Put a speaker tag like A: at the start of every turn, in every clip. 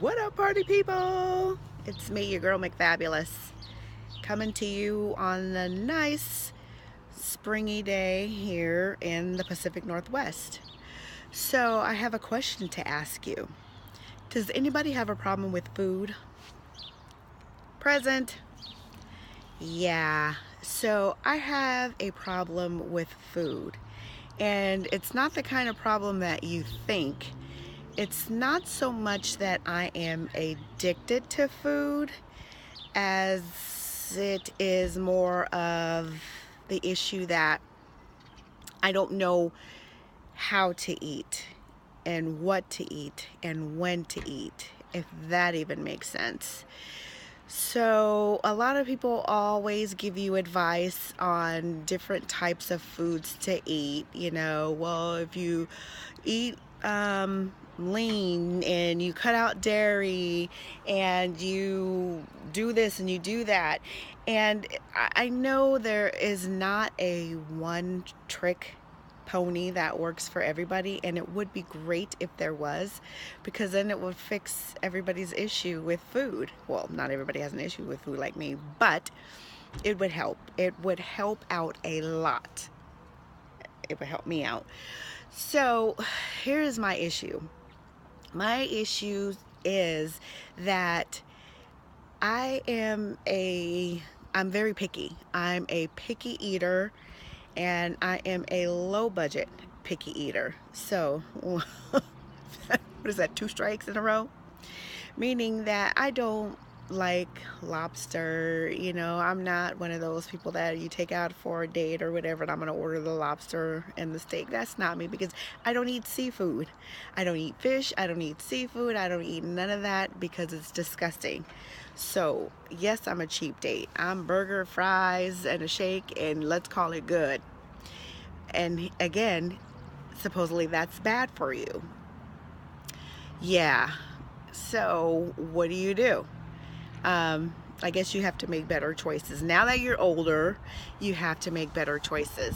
A: What up, party people? It's me, your girl McFabulous, coming to you on a nice springy day here in the Pacific Northwest. So, I have a question to ask you. Does anybody have a problem with food? Present. Yeah. So, I have a problem with food. And it's not the kind of problem that you think. It's not so much that I am addicted to food as it is more of the issue that I don't know how to eat and what to eat and when to eat, if that even makes sense. So a lot of people always give you advice on different types of foods to eat. Well, if you eat lean and you cut out dairy and you do this and you do that. And I know there is not a one trick pony that works for everybody, and it would be great if there was, because then it would fix everybody's issue with food. Well, not everybody has an issue with food like me, but it would help. It would help out a lot. It would help me out. So here is my issue. My issue is that I'm very picky. I'm a picky eater, and I am a low budget picky eater. So what is that, 2 strikes in a row? Meaning that I don't like lobster. I'm not one of those people that you take out for a date or whatever and I'm gonna order the lobster and the steak. That's not me, because I don't eat seafood. I don't eat fish. I don't eat seafood. I don't eat none of that because it's disgusting. So yes, I'm a cheap date. I'm burger, fries, and a shake, and let's call it good. And again, supposedly that's bad for you. Yeah. So what do? I guess you have to make better choices. Now that you're older, you have to make better choices.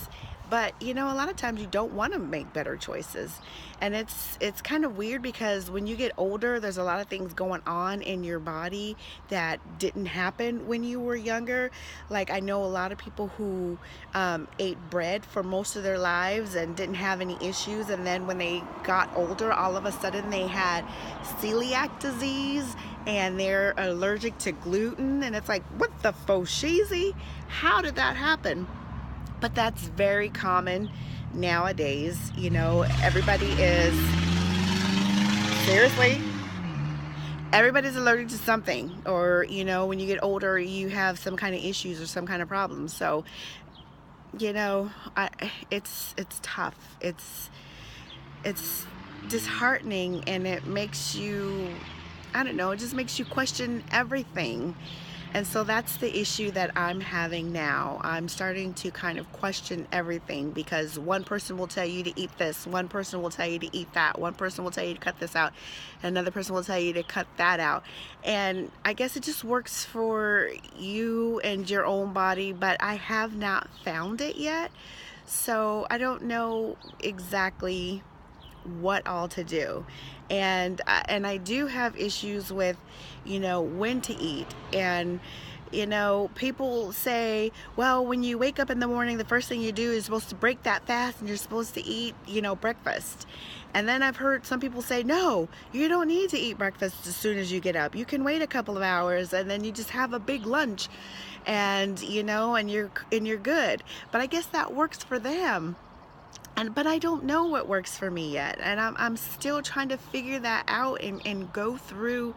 A: But a lot of times you don't want to make better choices. And it's kind of weird, because when you get older, there's a lot of things going on in your body that didn't happen when you were younger. Like, I know a lot of people who ate bread for most of their lives and didn't have any issues, and then when they got older, all of a sudden they had celiac disease and they're allergic to gluten, and it's like, what the fosheezy? How did that happen? But that's very common nowadays. Everybody is, seriously, everybody's allergic to something. Or, when you get older, you have some kind of issues or some kind of problems. So, it's tough. It's disheartening, and it makes you, I don't know, it just makes you question everything. And so that's the issue that I'm having now. I'm starting to kind of question everything, because one person will tell you to eat this, one person will tell you to eat that, one person will tell you to cut this out, another person will tell you to cut that out. And I guess it just works for you and your own body, but I have not found it yet. So I don't know exactly what all to do. And I do have issues with when to eat. And people say, well, when you wake up in the morning, the first thing you do is supposed to break that fast, and you're supposed to eat breakfast. And then I've heard some people say, no, you don't need to eat breakfast as soon as you get up. You can wait a couple of hours and then you just have a big lunch, and and you're good. But I guess that works for them. But I don't know what works for me yet, and I'm still trying to figure that out and go through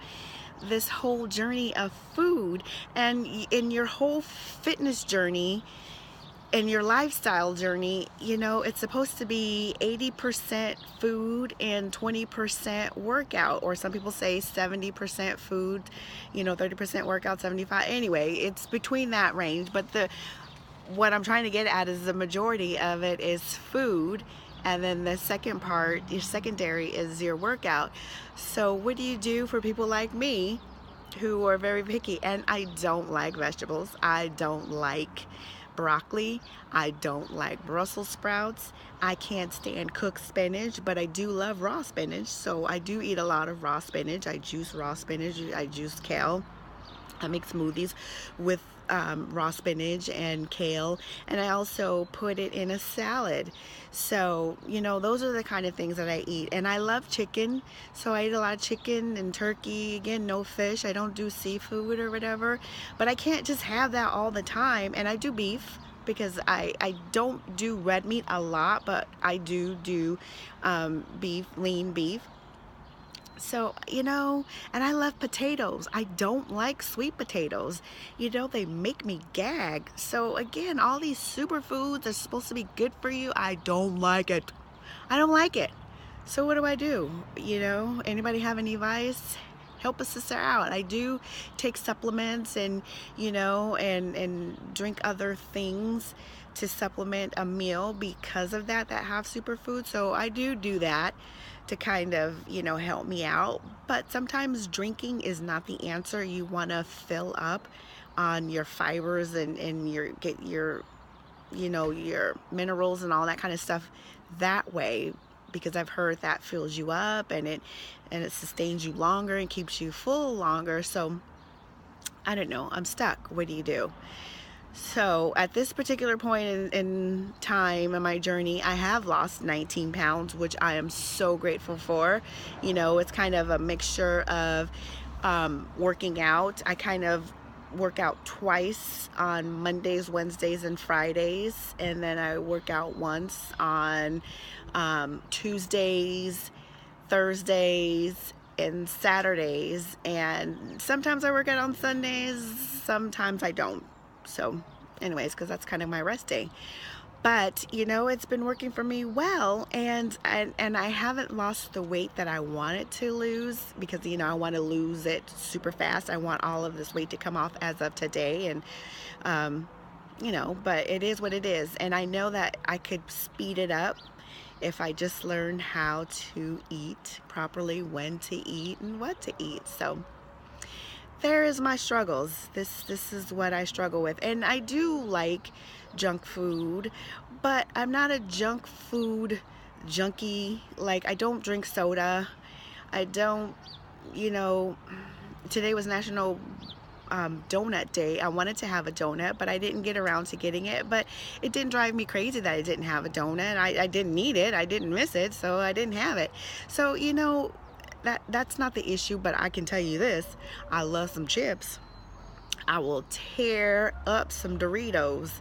A: this whole journey of food. And in your whole fitness journey and your lifestyle journey, it's supposed to be 80% food and 20% workout, or some people say 70% food, 30% workout, 75. Anyway, it's between that range. But what I'm trying to get at is the majority of it is food, and then the second part, your secondary, is your workout. So what do you do for people like me who are very picky? And I don't like vegetables. I don't like broccoli. I don't like Brussels sprouts. I can't stand cooked spinach, but I do love raw spinach, so I do eat a lot of raw spinach. I juice raw spinach, I juice kale. I make smoothies with raw spinach and kale, and I also put it in a salad. So, you know, those are the kind of things that I eat. And I love chicken, so I eat a lot of chicken and turkey. Again, no fish. I don't do seafood or whatever, but I can't just have that all the time. And I do beef, because I don't do red meat a lot, but I do beef, lean beef. So, you know, and I love potatoes. I don't like sweet potatoes. You know, they make me gag. So again, all these superfoods are supposed to be good for you. I don't like it. I don't like it. So what do I do? You know, anybody have any advice? Help a sister out. I do take supplements and, you know, and drink other things to supplement a meal because of that have superfood. So I do that to kind of, you know, help me out. But sometimes drinking is not the answer. You want to fill up on your fibers and get your, you know, your minerals and all that kind of stuff that way, because I've heard that fills you up and it sustains you longer and keeps you full longer. So I don't know, I'm stuck. What do you do? So at this particular point in time in my journey, I have lost 19 pounds, which I am so grateful for. You know, it's kind of a mixture of working out. I kind of work out twice on Mondays, Wednesdays, and Fridays, and then I work out once on Tuesdays, Thursdays, and Saturdays, and sometimes I work out on Sundays, sometimes I don't. So anyways, because that's kind of my rest day. But you know, it's been working for me well, and I haven't lost the weight that I wanted to lose, because you know, I want to lose it super fast. I want all of this weight to come off as of today, and you know, but it is what it is, and I know that I could speed it up if I just learn how to eat properly, when to eat and what to eat. So there is my struggles. This is what I struggle with. And I do like junk food, but I'm not a junk food junkie. Like, I don't drink soda. I don't, you know, today was National Donut Day. I wanted to have a donut, but I didn't get around to getting it. But it didn't drive me crazy that I didn't have a donut. I didn't need it. I didn't miss it, so I didn't have it. So, you know, that's not the issue, but I can tell you this. I love some chips. I will tear up some Doritos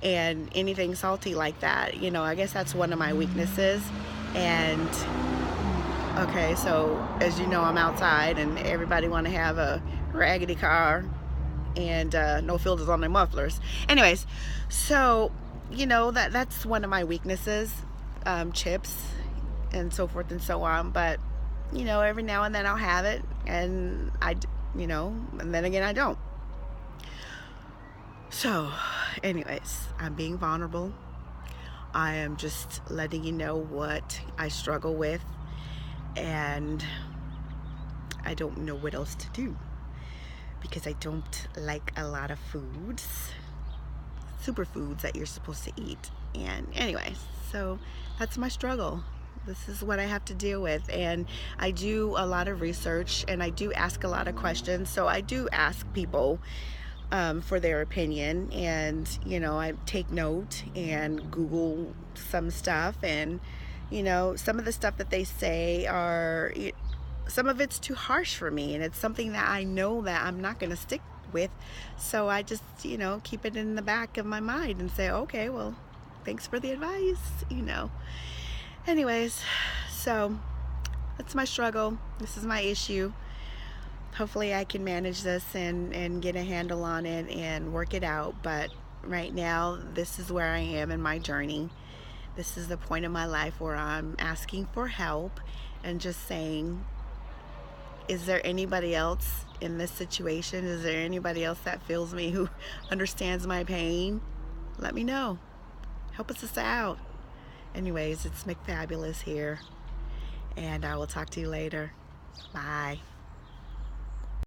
A: and anything salty like that. You know, I guess that's one of my weaknesses. And okay, so as you know, I'm outside and everybody want to have a raggedy car and no filters on their mufflers. Anyways, so you know, that's one of my weaknesses, chips and so forth and so on. But you know, every now and then I'll have it, and you know, and then again I don't. So anyways, I'm being vulnerable. I am just letting you know what I struggle with, and I don't know what else to do, because I don't like a lot of foods, superfoods that you're supposed to eat. And anyways, so that's my struggle. This is what I have to deal with, and I do a lot of research, and I do ask a lot of questions. So I do ask people for their opinion, and you know, I take note and Google some stuff, and you know, some of the stuff that they say are, some of it's too harsh for me, and it's something that I know that I'm not going to stick with. So I just, you know, keep it in the back of my mind and say, okay, well, thanks for the advice, you know. Anyways, so that's my struggle. This is my issue. Hopefully I can manage this and get a handle on it and work it out. But right now, this is where I am in my journey. This is the point in my life where I'm asking for help and just saying, is there anybody else in this situation? Is there anybody else that feels me, who understands my pain? Let me know. Help us out. Anyways, it's McFabulous here, and I will talk to you later. Bye.